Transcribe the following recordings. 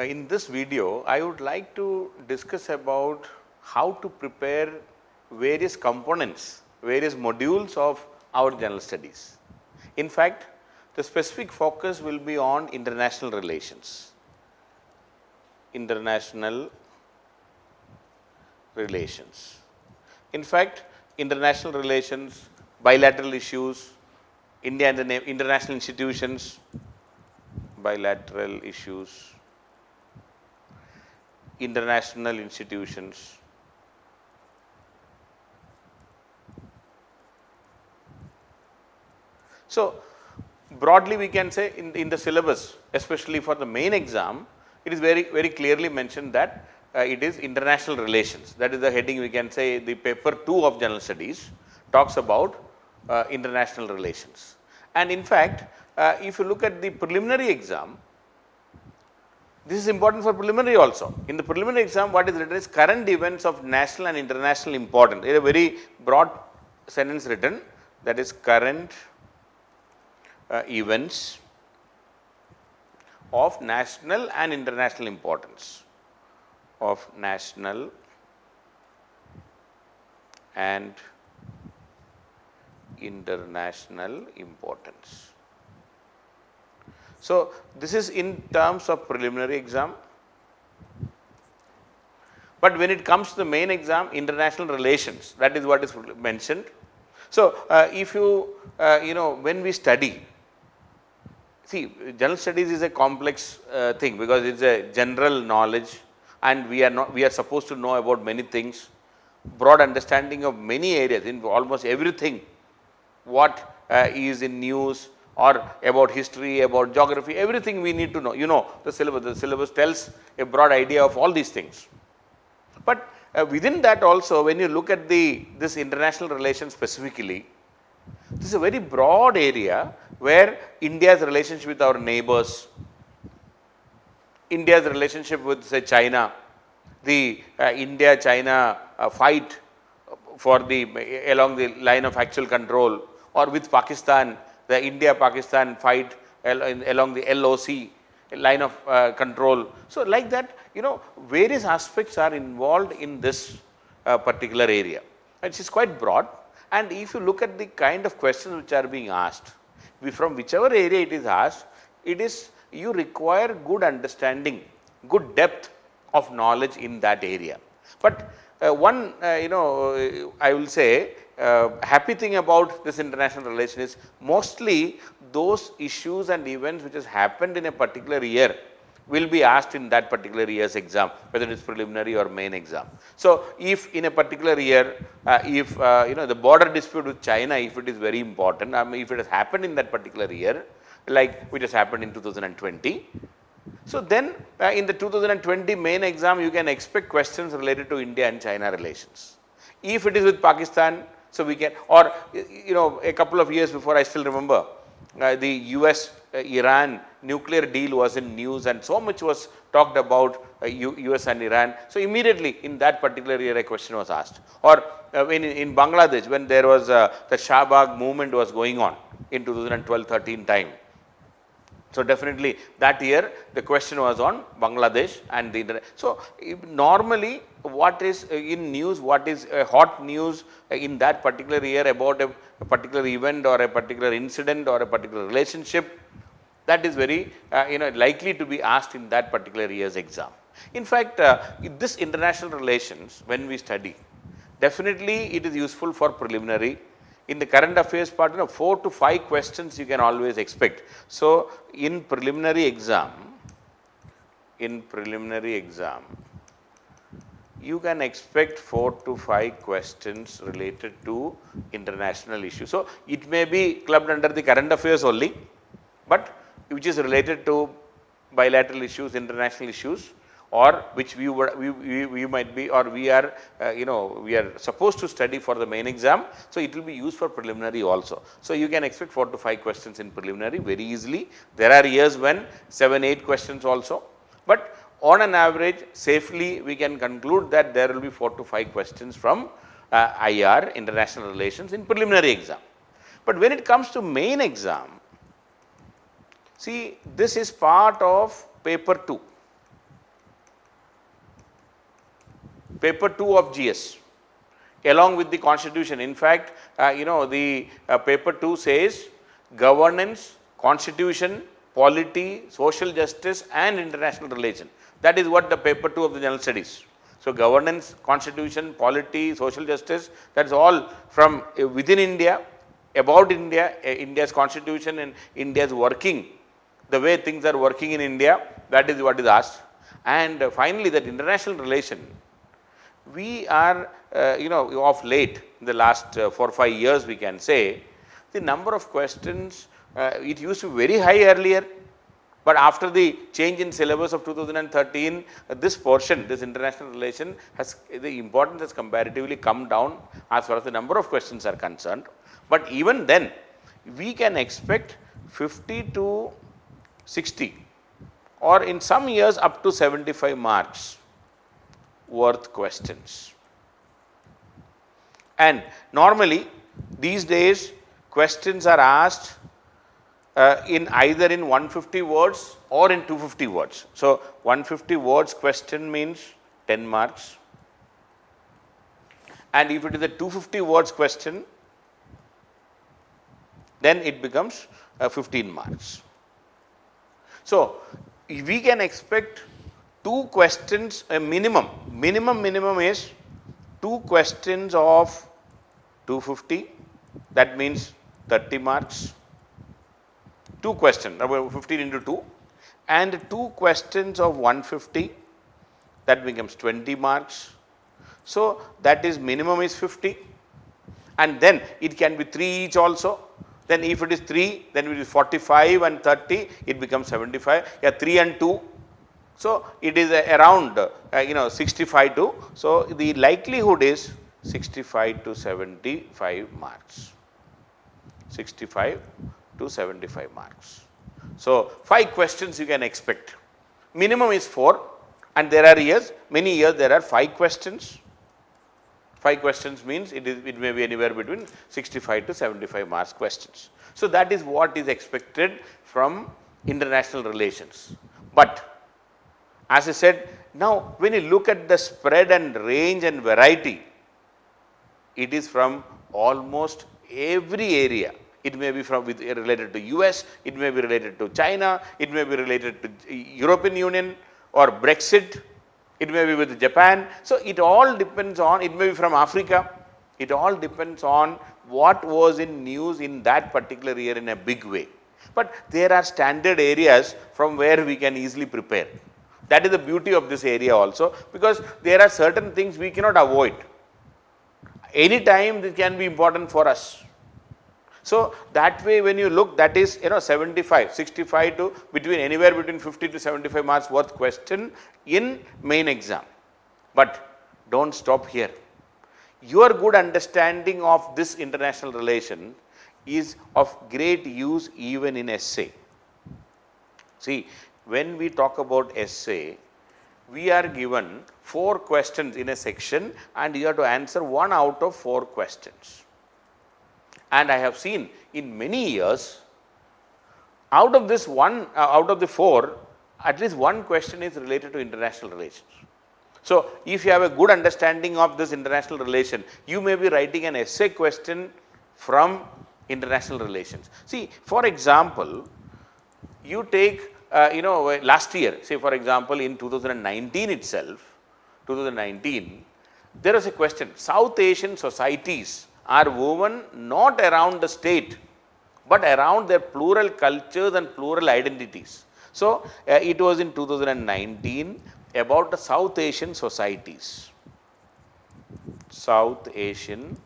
In this video, I would like to discuss about how to prepare various components, various modules of our general studies. In fact, the specific focus will be on international relations. International relations. In fact, international relations, bilateral issues, India and the international institutions, bilateral issues, international institutions, so broadly we can say in the syllabus, especially for the main exam, it is very clearly mentioned that it is international relations. That is the heading. We can say the paper 2 of general studies talks about international relations. And in fact, if you look at the preliminary exam, this is important for preliminary also. In the preliminary exam, what is written is current events of national and international importance. It is a very broad sentence written, that is current events of national and international importance, of national and international importance. So, this is in terms of preliminary exam, but when it comes to the main exam, international relations, that is what is mentioned. So, if you when we study, see, general studies is a complex thing because it is a general knowledge and we are supposed to know about many things, broad understanding of many areas, in almost everything what is in news or about history, about geography, everything we need to know. The syllabus tells a broad idea of all these things. But within that also, when you look at this international relations specifically, this is a very broad area where India's relationship with our neighbors, India's relationship with say China, the India-China fight for along the line of actual control, or with Pakistan, the India-Pakistan fight along the LOC, line of control. So, like that, various aspects are involved in this particular area. It is quite broad, and if you look at the kind of questions which are being asked, from whichever area it is asked, you require good understanding, good depth of knowledge in that area. But I will say happy thing about this international relation is mostly those issues and events which has happened in a particular year will be asked in that particular year's exam, whether it is preliminary or main exam. So, if in a particular year, if the border dispute with China, if it is very important, if it has happened in that particular year, like which has happened in 2020, so then in the 2020 main exam, you can expect questions related to India and China relations. If it is with Pakistan, so we can, or a couple of years before, I still remember the US Iran nuclear deal was in news and so much was talked about US and Iran. So, immediately in that particular year a question was asked, or in Bangladesh when there was the Shahbag movement was going on in 2012-13 time. So, definitely that year the question was on Bangladesh and the internet. So, normally what is in news, what is hot news in that particular year about a particular event or a particular incident or a particular relationship, that is very likely to be asked in that particular year's exam. In fact, this international relations when we study, definitely it is useful for preliminary. In the current affairs part, 4 to 5 questions you can always expect. So, in preliminary exam, you can expect 4 to 5 questions related to international issues. So, it may be clubbed under the current affairs only, but which is related to bilateral issues, international issues, or which we might be, or we are supposed to study for the main exam. So, it will be used for preliminary also. So, you can expect 4 to 5 questions in preliminary very easily. There are years when 7, 8 questions also, but on an average safely we can conclude that there will be 4 to 5 questions from IR, international relations, in preliminary exam. But when it comes to main exam, see, this is part of paper 2. paper 2 of GS along with the constitution. In fact, the paper 2 says governance, constitution, polity, social justice and international relation. That is what the paper 2 of the general studies. So, governance, constitution, polity, social justice, that is all from within India, about India, India's constitution and India's working, the way things are working in India, that is what is asked. And finally, that international relation, we are of late, in the last 4 or 5 years we can say, the number of questions, it used to be very high earlier, but after the change in syllabus of 2013, this portion, this international relation has, the importance has comparatively come down as far as the number of questions are concerned. But even then, we can expect 50 to 60 or in some years up to 75 marks worth questions. And normally these days questions are asked in either in 150 words or in 250 words. So, 150 words question means 10 marks, and if it is a 250 words question, then it becomes 15 marks. So, we can expect 2 questions, a minimum is 2 questions of 250, that means 30 marks, 2 questions, about 15 into 2, and 2 questions of 150, that becomes 20 marks. So, that is minimum is 50, and then it can be 3 each also. Then if it is 3, then it is 45 and 30, it becomes 75, 3 and 2. So, it is around 65 to, so the likelihood is 65 to 75 marks, 65 to 75 marks. So, 5 questions you can expect, minimum is 4, and there are years, many years there are 5 questions. 5 questions means it may be anywhere between 65 to 75 marks questions. So, that is what is expected from international relations. But as I said, now when you look at the spread and range and variety, it is from almost every area. It may be related to US, it may be related to China, it may be related to European Union or Brexit, it may be with Japan. So, it all depends on, it may be from Africa, it all depends on what was in news in that particular year in a big way. But there are standard areas from where we can easily prepare. That is the beauty of this area also, because there are certain things we cannot avoid. Any time this can be important for us. So, that way when you look, that is 75, 65 to anywhere between 50 to 75 marks worth question in main exam. But do not stop here. Your good understanding of this international relation is of great use even in essay. See, when we talk about essay, we are given 4 questions in a section and you have to answer 1 out of 4 questions. And I have seen in many years, out of this out of the 4, at least 1 question is related to international relations. So, if you have a good understanding of this international relation, you may be writing an essay question from international relations. See, for example, you take last year, say for example, in 2019 itself, 2019, there was a question, South Asian societies are woven not around the state, but around their plural cultures and plural identities. So, it was in 2019 about the South Asian societies. South Asian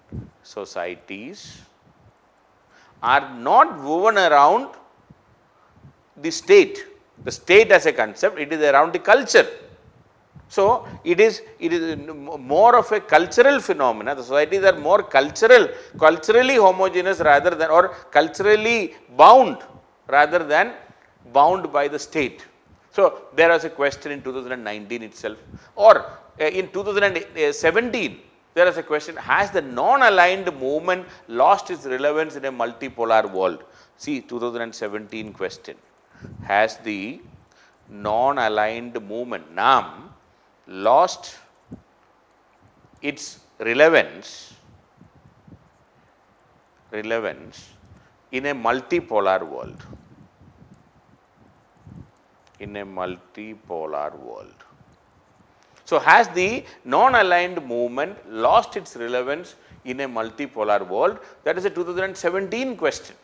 societies are not woven around the state as a concept, it is around the culture. So, it is more of a cultural phenomena. The societies are more culturally homogeneous rather than, or culturally bound rather than bound by the state. So, there was a question in 2019 itself, or in 2017 there was a question, has the non-aligned movement lost its relevance in a multipolar world? See, 2017 question, has the non-aligned movement, NAM, lost its relevance in a multipolar world. So, has the non-aligned movement lost its relevance in a multipolar world? That is a 2017 question.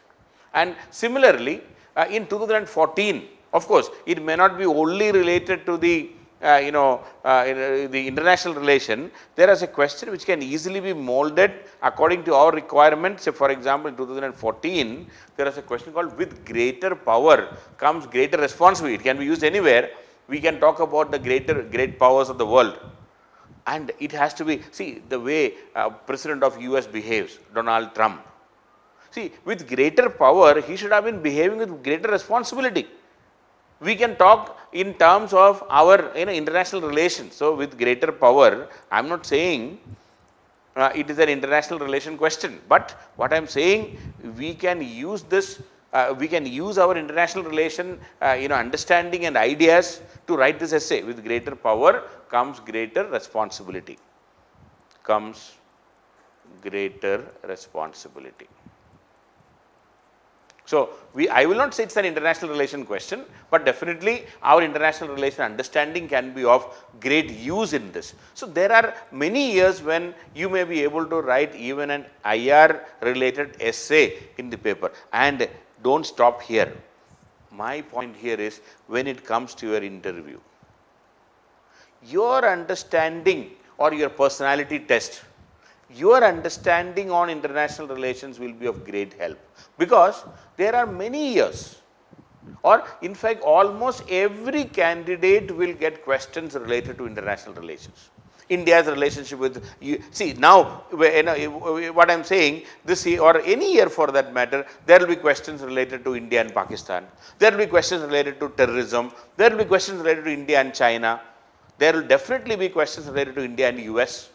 And similarly, in 2014, of course, it may not be only related to the the international relation. There is a question which can easily be molded according to our requirements. Say for example, in 2014, there is a question called with greater power comes greater responsibility. It can be used anywhere. We can talk about the great powers of the world. And it has to be, see the way President of US behaves, Donald Trump. See, with greater power, he should have been behaving with greater responsibility. We can talk in terms of our international relations. So, with greater power, I am not saying it is an international relation question, but what I am saying, we can use this, we can use our international relation understanding and ideas to write this essay. With greater power comes greater responsibility. So, I will not say it is an international relation question, but definitely our international relation understanding can be of great use in this. So, there are many years when you may be able to write even an IR related essay in the paper, and do not stop here. My point here is, when it comes to your interview, your understanding or your personality test, your understanding on international relations will be of great help, because there are many years, or in fact almost every candidate will get questions related to international relations. India's relationship with you. See now, what I am saying, this year or any year for that matter, there will be questions related to India and Pakistan, there will be questions related to terrorism, there will be questions related to India and China, there will definitely be questions related to India and US.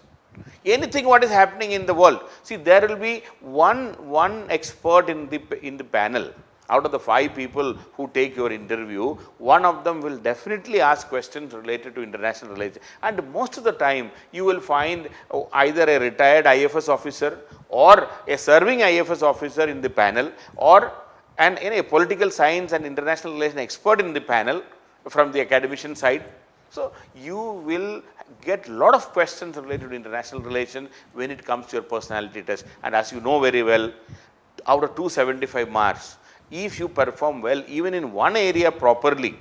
Anything what is happening in the world. See, there will be one expert in the panel. Out of the 5 people who take your interview, one of them will definitely ask questions related to international relations. And most of the time, you will find either a retired IFS officer or a serving IFS officer in the panel, or a political science and international relations expert in the panel from the academician side. So, you will get lot of questions related to international relations when it comes to your personality test. And as you know very well, out of 275 marks, if you perform well even in one area properly,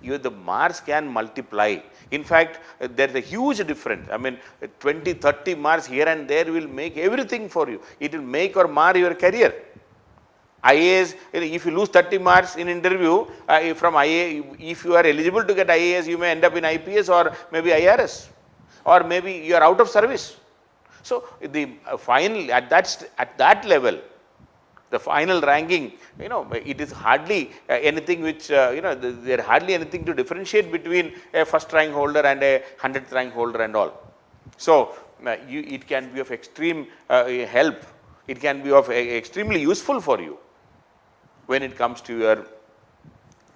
the marks can multiply. In fact, there is a huge difference. I mean 20, 30 marks here and there will make everything for you. It will make or mar your career. IAS, if you lose 30 marks in interview from IAS, if you are eligible to get IAS, you may end up in IPS or maybe IRS, or maybe you are out of service. So, the final at that level, the final ranking, it is hardly anything which there hardly anything to differentiate between a first rank holder and a 100th rank holder and all. So, it can be of extreme help. It can be of extremely useful for you when it comes to your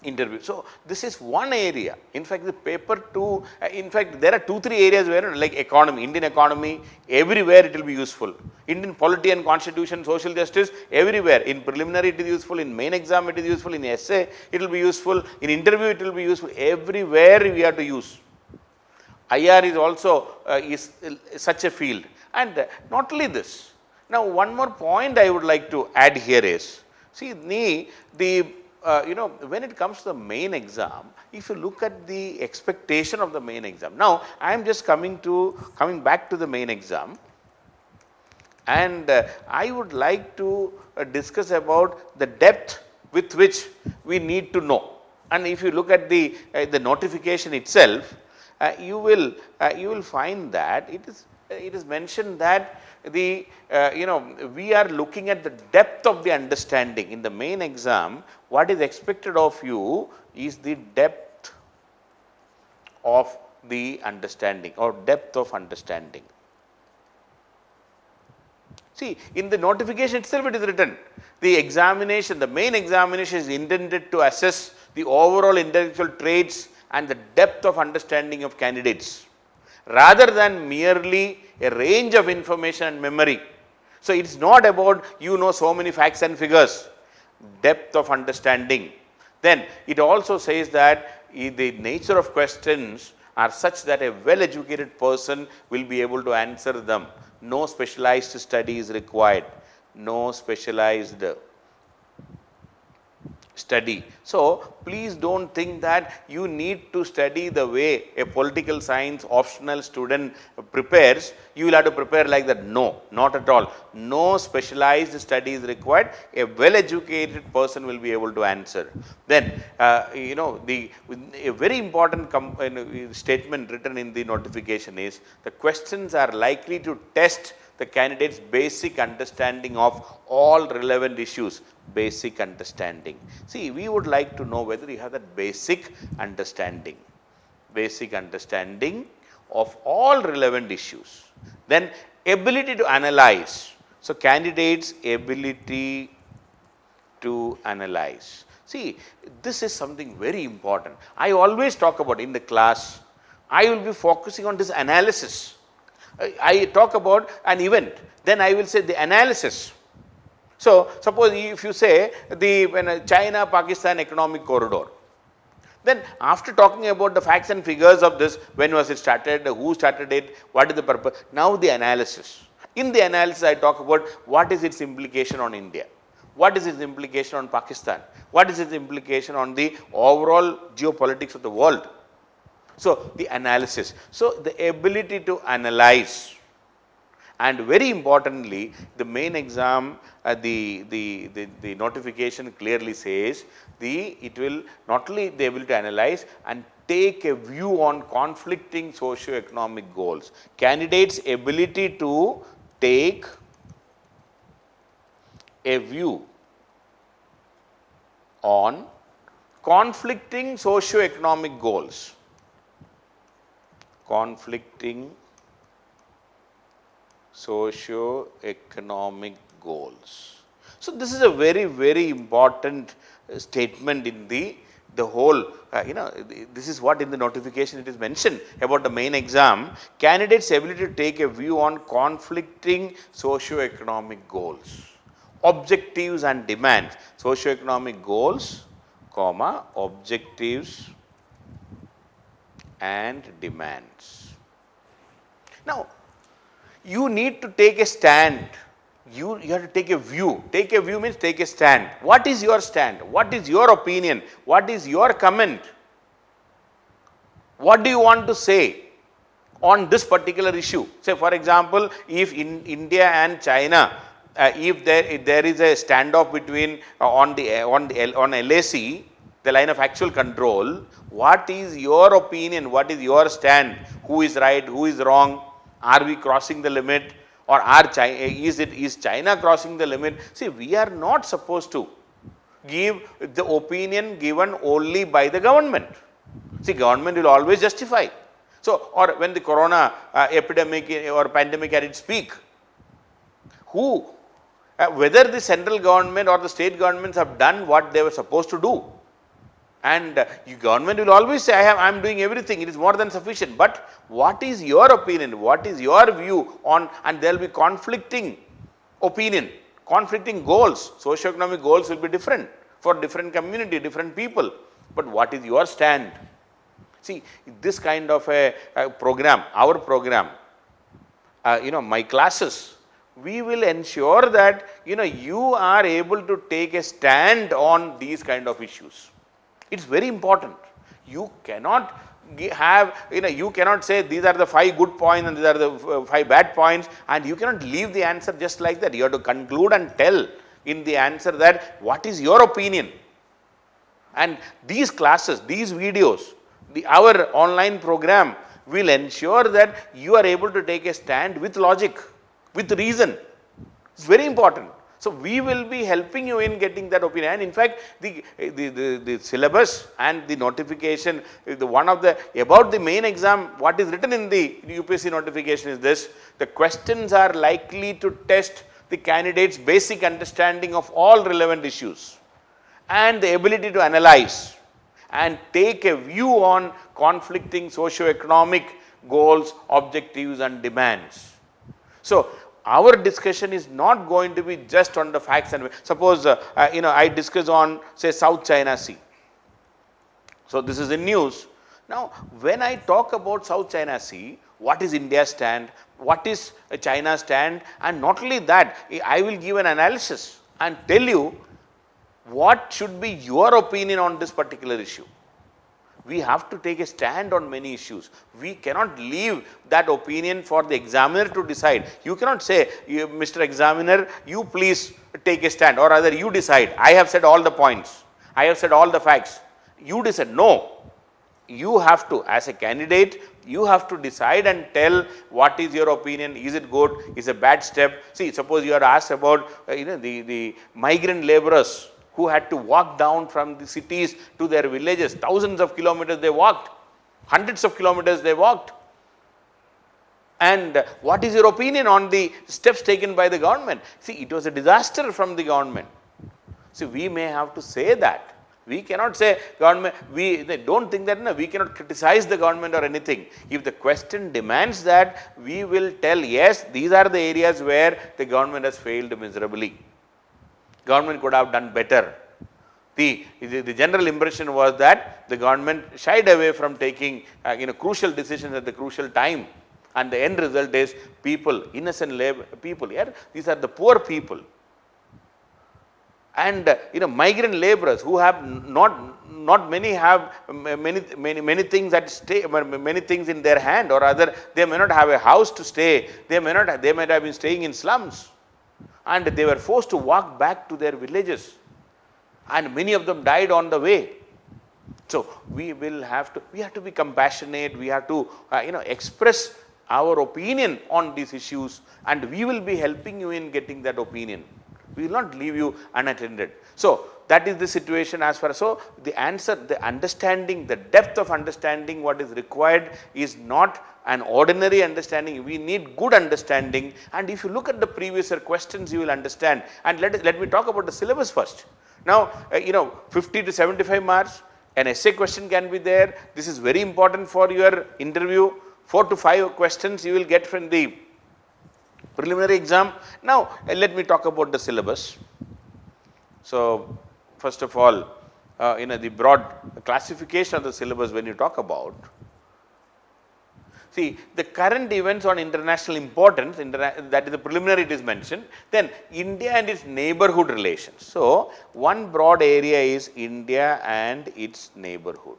interview. So, this is one area. In fact, the paper 2, in fact, there are 2-3 areas where like economy, Indian economy, everywhere it will be useful. Indian polity and constitution, social justice, everywhere. In preliminary it is useful, in main exam it is useful, in essay it will be useful, in interview it will be useful, everywhere we have to use. IR is also is such a field. And not only this. Now, one more point I would like to add here is, see, when it comes to the main exam, if you look at the expectation of the main exam. Now, I am just coming back to the main exam, and I would like to discuss about the depth with which we need to know. And if you look at the notification itself, you will find that it is mentioned that we are looking at the depth of the understanding. In the main exam, what is expected of you is the depth of the understanding or depth of understanding. See, in the notification itself it is written, the examination, the main examination is intended to assess the overall intellectual traits and the depth of understanding of candidates, rather than merely a range of information and memory. So, it is not about you know so many facts and figures, depth of understanding. Then it also says that the nature of questions are such that a well educated person will be able to answer them. No specialized study is required, no specialized study. So, please do not think that you need to study the way a political science optional student prepares, you will have to prepare like that. No, not at all. No specialized study is required, a well educated person will be able to answer. Then, you know, a very important statement written in the notification is the questions are likely to test the candidate's basic understanding of all relevant issues. Basic understanding. See, we would like to know whether you have that basic understanding of all relevant issues. Then ability to analyze. So, candidates' ability to analyze. See, this is something very important. I always talk about in the class, I will be focusing on this analysis. I talk about an event, then I will say the analysis. So, suppose if you say the China-Pakistan economic corridor, then after talking about the facts and figures of this, when was it started, who started it, what is the purpose, now the analysis. In the analysis, I talk about what is its implication on India, what is its implication on Pakistan, what is its implication on the overall geopolitics of the world. So, the analysis. So, the ability to analyze, and very importantly the main exam, the notification clearly says it will not only the ability to analyze and take a view on conflicting socio-economic goals. Candidates' ability to take a view on conflicting socio-economic goals. Conflicting socio-economic goals. So, this is a very, very important statement in the whole, you know, this is what in the notification it is mentioned about the main exam. Candidates' ability to take a view on conflicting socio-economic goals, objectives and demands. Socio-economic goals, comma, objectives and demands. Now, you need to take a stand, you have to take a view. Take a view means take a stand. What is your stand? What is your opinion? What is your comment? What do you want to say on this particular issue? Say for example, if in India and China, if there is a standoff between on LAC, the line of actual control, what is your opinion? What is your stand? Who is right? Who is wrong? Are we crossing the limit, or is China crossing the limit? See, we are not supposed to give the opinion given only by the government. See, government will always justify. So, or when the corona epidemic or pandemic at its peak, whether the central government or the state governments have done what they were supposed to do. And government will always say, I am doing everything, it is more than sufficient. But what is your opinion? What is your view on, and there will be conflicting opinion, conflicting goals. Socio-economic goals will be different for different community, different people. But what is your stand? See, this kind of a program, our program, my classes, we will ensure that, you are able to take a stand on these kind of issues. It is very important. You cannot have, you cannot say these are the 5 good points and these are the 5 bad points, and you cannot leave the answer just like that. You have to conclude and tell in the answer that what is your opinion. And these classes, these videos, our online program will ensure that you are able to take a stand with logic, with reason. It is very important. So, we will be helping you in getting that opinion. And in fact, the syllabus and the notification, about the main exam, what is written in the UPSC notification is this: the questions are likely to test the candidate's basic understanding of all relevant issues and the ability to analyze and take a view on conflicting socio-economic goals, objectives and demands. So, our discussion is not going to be just on the facts and suppose I discuss on say South China Sea. So, this is in news. Now, when I talk about South China Sea, what is India's stand, what is China's stand, and not only that, I will give an analysis and tell you what should be your opinion on this particular issue. We have to take a stand on many issues. We cannot leave that opinion for the examiner to decide. You cannot say, Mr. Examiner, you please take a stand, or rather you decide. I have said all the points. I have said all the facts. You decide. No. You have to, as a candidate, you have to decide and tell what is your opinion. Is it good? Is it a bad step? See, suppose you are asked about the migrant laborers who had to walk down from the cities to their villages. Thousands of kilometers they walked, hundreds of kilometers they walked. And what is your opinion on the steps taken by the government? See, it was a disaster from the government. See, we may have to say that. We cannot say government, they don't think that no, we cannot criticize the government or anything. If the question demands that, we will tell yes, these are the areas where the government has failed miserably. Government could have done better. The general impression was that the government shied away from taking crucial decisions at the crucial time, and the end result is people, innocent people here, these are the poor people, and migrant laborers who have not many have many things at stay, many things in their hand, or rather they may not have a house to stay, they might have been staying in slums, and they were forced to walk back to their villages, and many of them died on the way. So, we have to be compassionate, we have to express our opinion on these issues, and we will be helping you in getting that opinion. We will not leave you unattended. So, that is the situation as far as, so the answer, the understanding, the depth of understanding what is required is not an ordinary understanding. We need good understanding, and if you look at the previous year questions, you will understand. And let me talk about the syllabus first. Now, 50 to 75 marks, an essay question can be there. This is very important for your interview. 4 to 5 questions you will get from the preliminary exam. Now, let me talk about the syllabus. So, first of all, the broad classification of the syllabus when you talk about, see, the current events on international importance, that is the preliminary it is mentioned, then India and its neighborhood relations. So, one broad area is India and its neighborhood.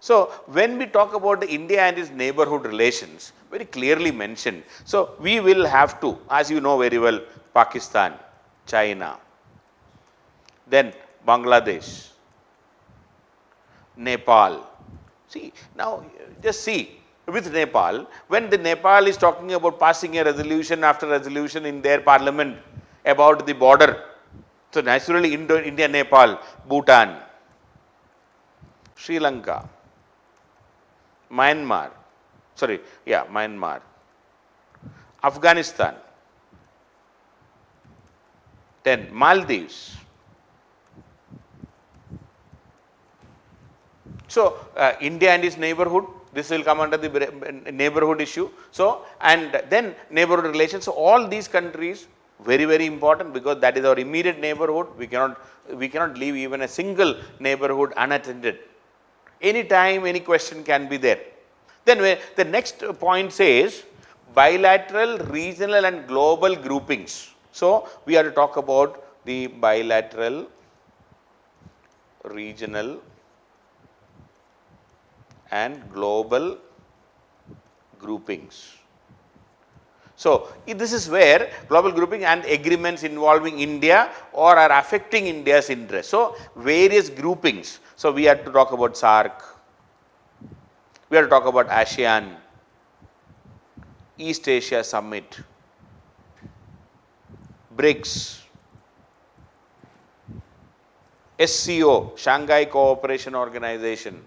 So, when we talk about the India and its neighborhood relations, very clearly mentioned. So, we will have to, as you know very well, Pakistan, China, then Bangladesh, Nepal. See, now just see with Nepal, when the Nepal is talking about passing a resolution after resolution in their parliament about the border. So, naturally India, Nepal, Bhutan, Sri Lanka, Myanmar, Afghanistan, then Maldives. So, India and its neighborhood, this will come under the neighborhood issue. So, and then neighborhood relations. So, all these countries very, very important, because that is our immediate neighborhood. We cannot leave even a single neighborhood unattended. Anytime any question can be there. Then the next point says bilateral, regional and global groupings. So, we have to talk about the bilateral, regional and global groupings. So, this is where global grouping and agreements involving India or are affecting India's interest. So, various groupings. So, we have to talk about SAARC, we have to talk about ASEAN, East Asia Summit, BRICS, SCO, Shanghai Cooperation Organization,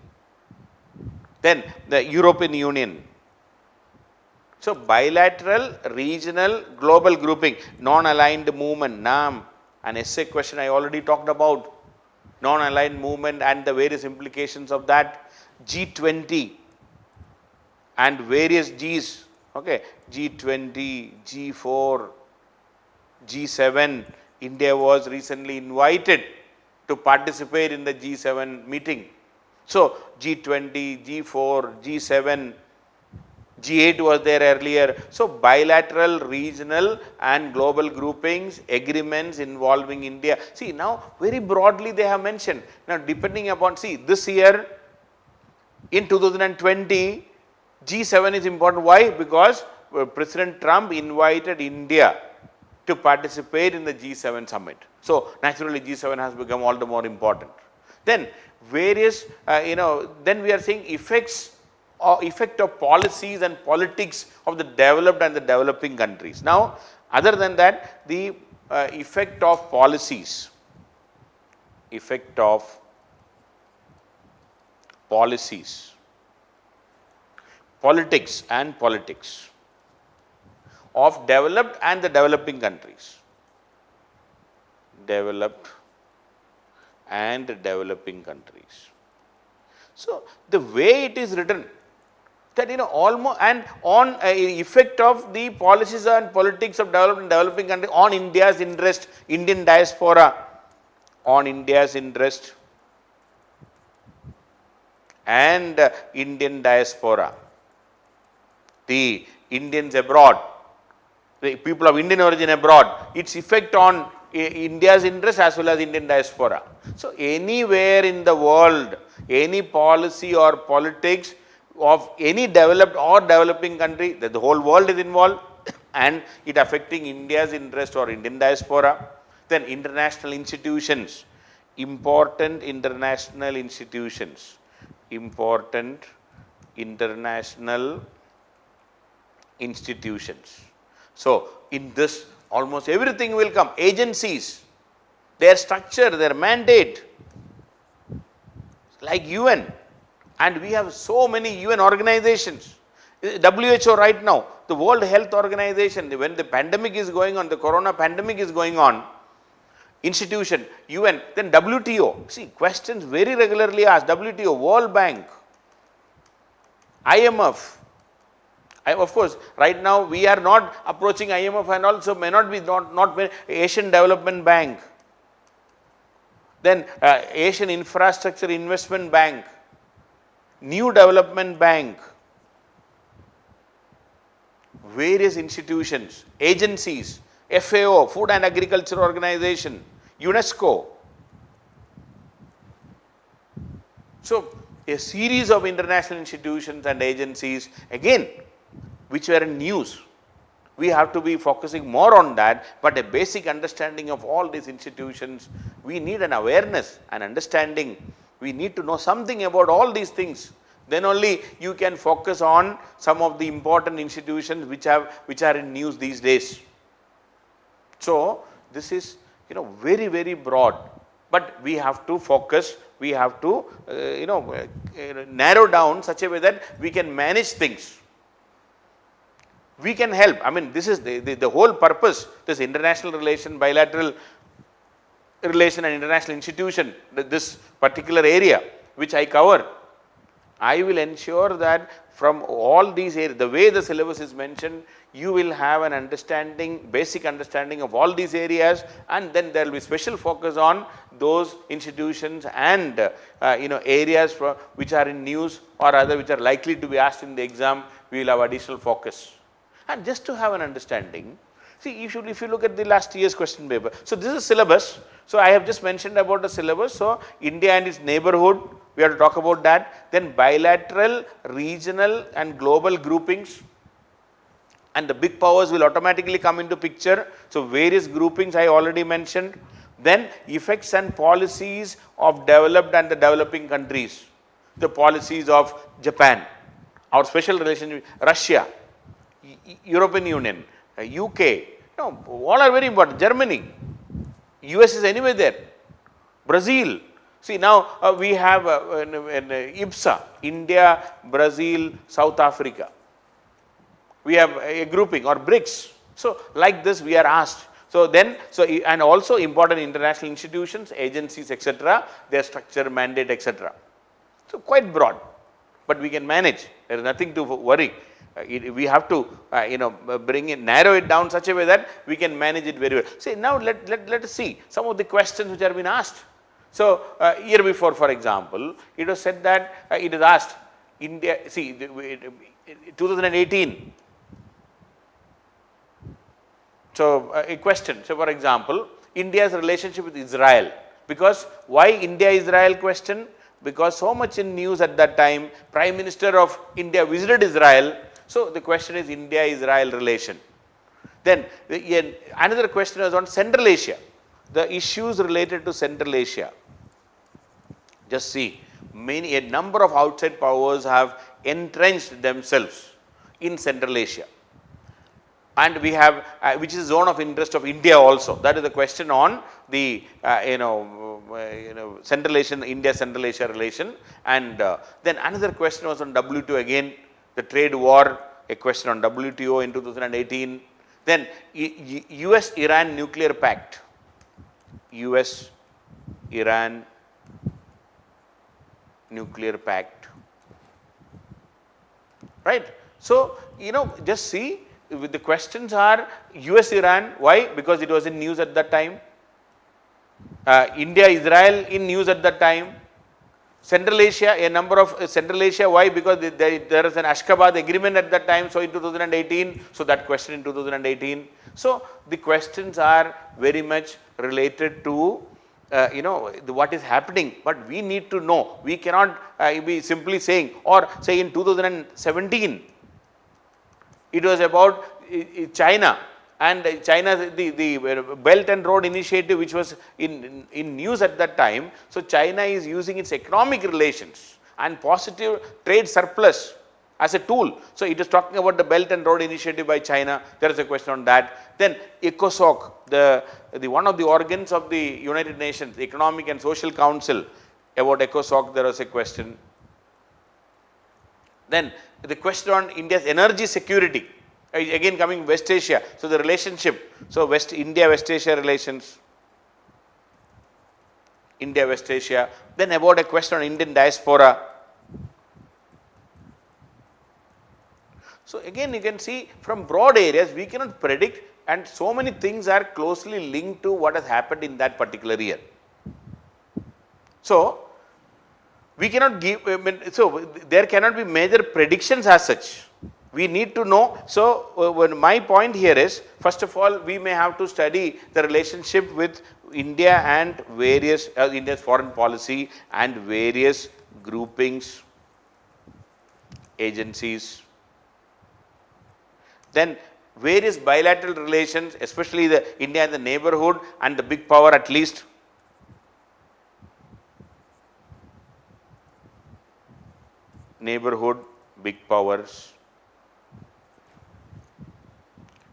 then the European Union. So, bilateral, regional, global grouping, non-aligned movement, NAM, an essay question I already talked about, non-aligned movement and the various implications of that, G20 and various Gs, Okay, G20, G4, G7, India was recently invited to participate in the G7 meeting. So, G20, G4, G7, G8 was there earlier. So, bilateral, regional and global groupings, agreements involving India. See, now very broadly they have mentioned. Now, depending upon, see, this year in 2020, G7 is important. Why? Because President Trump invited India to participate in the G7 summit. So, naturally G7 has become all the more important. Then various, then we are seeing effect of policies and politics of the developed and the developing countries. Now, other than that, the effect of policies, politics and politics of developed and the developing countries, developed and developing countries. So, the way it is written, that almost, and on effect of the policies and politics of developed and developing countries on India's interest, Indian diaspora, on India's interest and Indian diaspora, the Indians abroad, the people of Indian origin abroad, its effect on India's interest as well as Indian diaspora. So, anywhere in the world, any policy or politics of any developed or developing country, that the whole world is involved and it affecting India's interest or Indian diaspora. Then international institutions, important international institutions, important international institutions. So, in this almost everything will come, agencies, their structure, their mandate, like UN, and we have so many UN organizations. WHO right now, the World Health Organization, when the pandemic is going on, the corona pandemic is going on, institution, UN, then WTO, see questions very regularly asked, WTO, World Bank, IMF. Of course, right now we are not approaching IMF and also may not be not Asian Development Bank, then Asian Infrastructure Investment Bank, New Development Bank, various institutions, agencies, FAO, Food and Agriculture Organization, UNESCO. So, a series of international institutions and agencies, again, which were in news. We have to be focusing more on that, but a basic understanding of all these institutions, we need an awareness and understanding. We need to know something about all these things. Then only you can focus on some of the important institutions which are in news these days. So, this is very, very broad, but we have to focus, we have to narrow down such a way that we can manage things. We can help. I mean, this is the whole purpose, this international relation, bilateral relation and international institution, this particular area which I cover. I will ensure that from all these areas, the way the syllabus is mentioned, you will have an understanding, basic understanding of all these areas, and then there will be special focus on those institutions and areas which are in news or other which are likely to be asked in the exam. We will have additional focus. And just to have an understanding, see, if you look at the last year's question paper. So, this is syllabus. So, I have just mentioned about the syllabus. So, India and its neighborhood, we have to talk about that. Then bilateral, regional and global groupings, and the big powers will automatically come into picture. So, various groupings I already mentioned. Then effects and policies of developed and the developing countries, the policies of Japan, our special relationship with Russia, European Union, UK, all are very important. Germany, US is anyway there, Brazil. See, now we have IBSA, India, Brazil, South Africa. We have a grouping or BRICS. So, like this we are asked. So, and also important international institutions, agencies, etc., their structure, mandate, etc. So, quite broad, but we can manage. There is nothing to worry. we have to bring it, narrow it down such a way that we can manage it very well. See, now let us see some of the questions which have been asked. So, year before, for example, it was said that it is asked India, see 2018. So, a question, so for example, India's relationship with Israel, because why India-Israel question? Because so much in news at that time, Prime Minister of India visited Israel. So, the question is India-Israel relation. Then another question was on Central Asia, the issues related to Central Asia. Just see, a number of outside powers have entrenched themselves in Central Asia. And we have, which is zone of interest of India also. That is the question on the, Central Asian, India-Central Asia relation. And then another question was on WTO again, the trade war, a question on WTO in 2018. Then US-Iran nuclear pact, US-Iran nuclear pact, right. So, just see, the questions are US-Iran, why? Because it was in news at that time. India-Israel in news at that time. Central Asia, a number of Central Asia, why? Because there is an Ashgabat agreement at that time, so in 2018, so that question in 2018. So, the questions are very much related to what is happening, but we need to know. We cannot be simply saying, or say in 2017, it was about China and China, the Belt and Road Initiative, which was in news at that time. So, China is using its economic relations and positive trade surplus as a tool. So, it is talking about the Belt and Road Initiative by China. There is a question on that. Then ECOSOC, the one of the organs of the United Nations, the Economic and Social Council, about ECOSOC there was a question. Then the question on India's energy security, again coming West Asia. So, the relationship, so India-West Asia relations, India-West Asia. Then about a question on Indian diaspora. So, again you can see from broad areas we cannot predict, and so many things are closely linked to what has happened in that particular year. So, we cannot give, so there cannot be major predictions as such. We need to know. So, my point here is, first of all, we may have to study the relationship with India and various, India's foreign policy and various groupings, agencies. Then various bilateral relations, especially the India and the neighborhood and the big power at least. Neighborhood, big powers.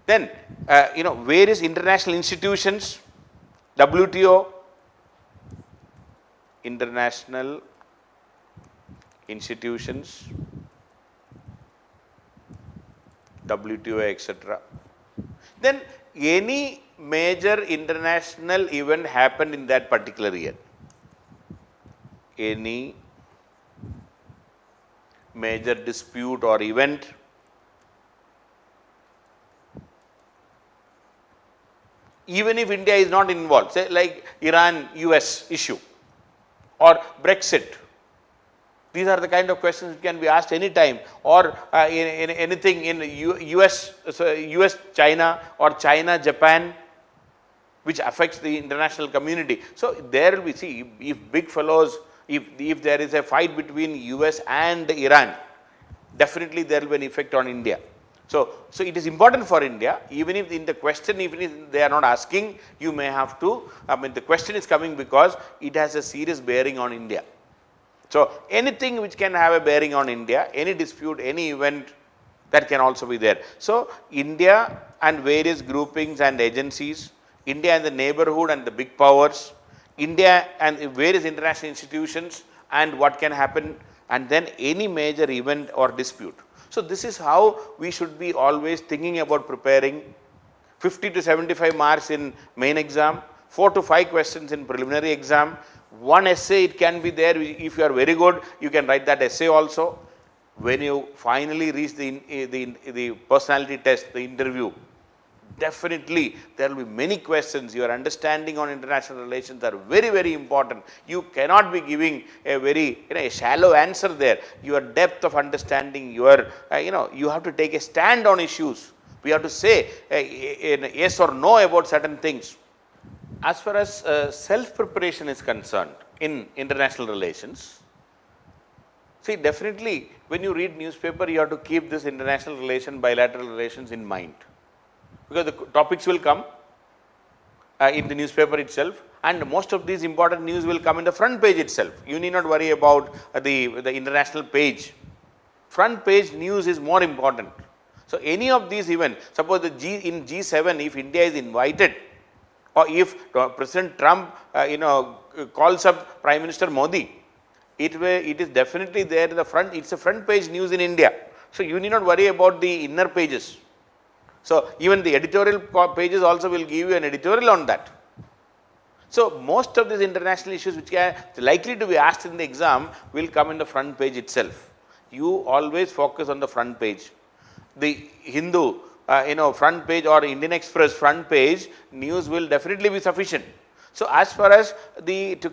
Then, various international institutions, WTO, international institutions, WTO, etc. Then, any major international event happened in that particular year. Any major dispute or event, even if India is not involved, say like Iran-US issue or Brexit. These are the kind of questions that can be asked any time, or in anything in US-China or China-Japan, which affects the international community. So, there will be, see, if big fellows, if there is a fight between US and Iran, definitely there will be an effect on India. So, it is important for India, even if in the question, even if they are not asking, you may have to, the question is coming because it has a serious bearing on India. So, anything which can have a bearing on India, any dispute, any event, that can also be there. So, India and various groupings and agencies, India and the neighborhood and the big powers, India and various international institutions and what can happen, and then any major event or dispute. So, this is how we should be always thinking about preparing. 50 to 75 marks in main exam, 4 to 5 questions in preliminary exam, one essay it can be there. If you are very good, you can write that essay also. When you finally reach the personality test, the interview, definitely there will be many questions. Your understanding on international relations are very, very important. You cannot be giving a very a shallow answer there. Your depth of understanding, your you have to take a stand on issues. We have to say yes or no about certain things. As far as self preparation is concerned in international relations, see, definitely when you read newspaper, you have to keep this international relation, bilateral relations in mind, because the topics will come in the newspaper itself, and most of these important news will come in the front page itself. You need not worry about the international page. Front page news is more important. So any of these events, suppose in G7, if India is invited, or if President Trump calls up Prime Minister Modi, it is definitely there in the front. It's a front page news in India. So you need not worry about the inner pages. So even the editorial pages also will give you an editorial on that. So most of these international issues which are likely to be asked in the exam will come in the front page itself. You always focus on the front page. The Hindu front page or Indian Express front page news will definitely be sufficient. So as far as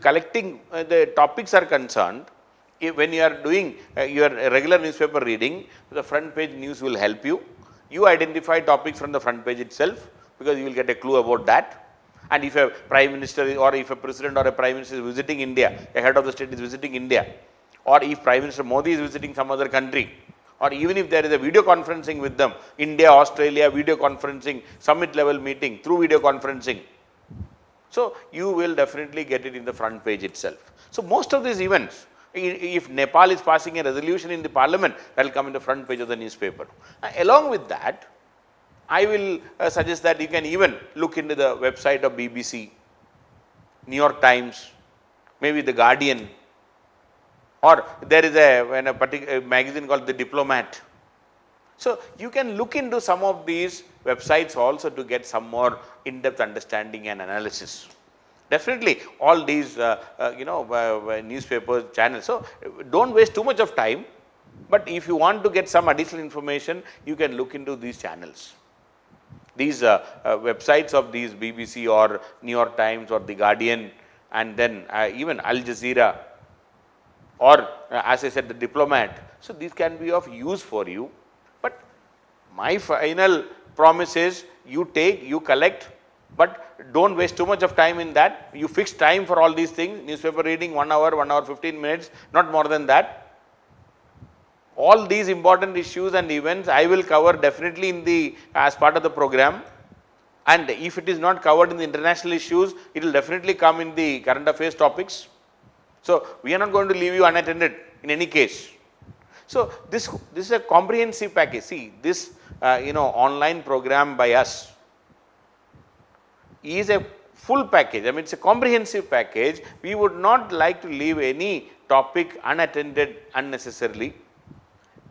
collecting the topics are concerned, when you are doing your regular newspaper reading, the front page news will help you. You identify topics from the front page itself, because you will get a clue about that. And if a prime minister or if a president or a prime minister is visiting India, a head of the state is visiting India, or if Prime Minister Modi is visiting some other country, or even if there is a video conferencing with them, India, Australia, video conferencing, summit level meeting through video conferencing. So you will definitely get it in the front page itself. So most of these events, if Nepal is passing a resolution in the parliament, that will come in the front page of the newspaper. Along with that, I will suggest that you can even look into the website of BBC, New York Times, maybe the Guardian, or there is a particular magazine called The Diplomat. So you can look into some of these websites also to get some more in-depth understanding and analysis. Definitely all these newspapers, channels. So don't waste too much of time, but if you want to get some additional information, you can look into these channels. These websites of these BBC or New York Times or The Guardian, and then even Al Jazeera, or as I said, The Diplomat. So these can be of use for you. But my final promise is you collect, but don't waste too much of time in that. You fix time for all these things. Newspaper reading 1 hour, 1 hour 15 minutes, not more than that. All these important issues and events I will cover definitely as part of the program. And if it is not covered in the international issues, it will definitely come in the current affairs topics. So we are not going to leave you unattended in any case. So this is a comprehensive package. See, this online program by us is a full package. I mean, it's a comprehensive package. We would not like to leave any topic unattended unnecessarily.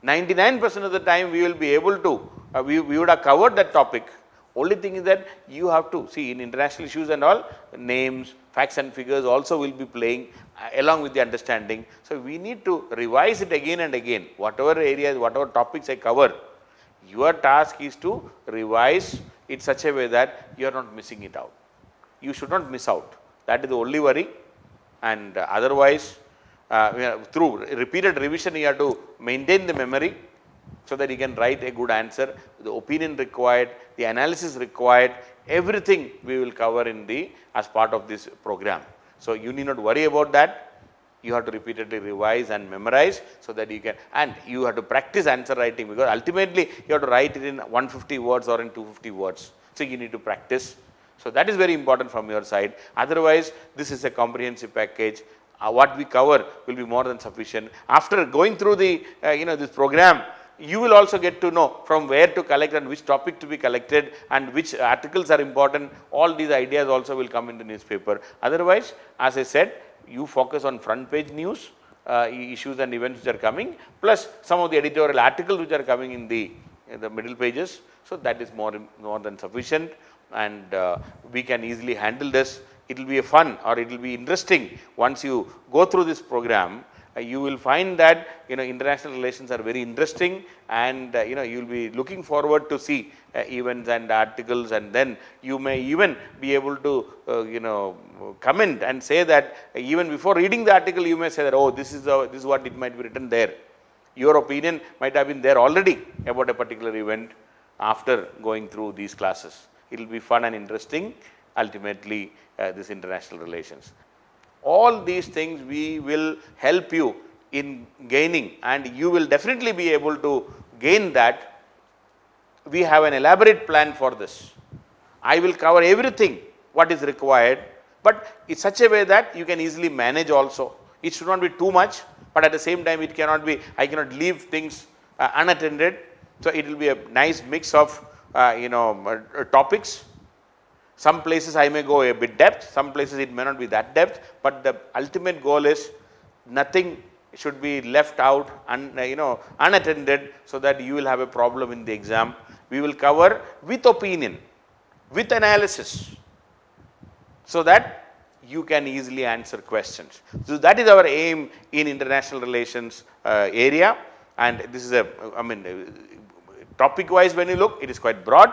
99% of the time we will be able to, we would have covered that topic. Only thing is that you have to see in international issues and all, names, facts and figures also will be playing along with the understanding. So we need to revise it again and again. Whatever areas, whatever topics I cover, your task is to revise it such a way that you are not missing it out. You should not miss out. That is the only worry. And otherwise, through repeated revision, you have to maintain the memory so that you can write a good answer. The opinion required, the analysis required, everything we will cover as part of this program. So you need not worry about that. You have to repeatedly revise and memorize so that you can, and you have to practice answer writing, because ultimately you have to write it in 150 words or in 250 words. So you need to practice. So that is very important from your side. Otherwise, this is a comprehensive package. What we cover will be more than sufficient. After going through this program, you will also get to know from where to collect and which topic to be collected and which articles are important. All these ideas also will come in the newspaper. Otherwise, as I said, you focus on front page news, issues and events which are coming, plus some of the editorial articles which are coming in the middle pages. So that is more than sufficient, and we can easily handle this. It will be a fun, or it will be interesting once you go through this program you will find that international relations are very interesting, and you will be looking forward to see events and articles, and then you may even be able to comment and say that even before reading the article you may say that, oh, this is what it might be written there. Your opinion might have been there already about a particular event after going through these classes. It will be fun and interesting ultimately, this international relations. All these things we will help you in gaining, and you will definitely be able to gain that. We have an elaborate plan for this. I will cover everything what is required, but in such a way that you can easily manage also. It should not be too much, but at the same time it cannot be, I cannot leave things unattended. So it will be a nice mix of topics. Some places I may go a bit depth, some places it may not be that depth, but the ultimate goal is nothing should be left out unattended, so that you will have a problem in the exam. We will cover with opinion, with analysis, so that you can easily answer questions. So that is our aim in international relations area, and this is topic wise when you look, it is quite broad,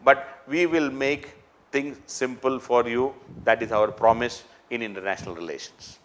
but we will make things simple for you. That is our promise in international relations.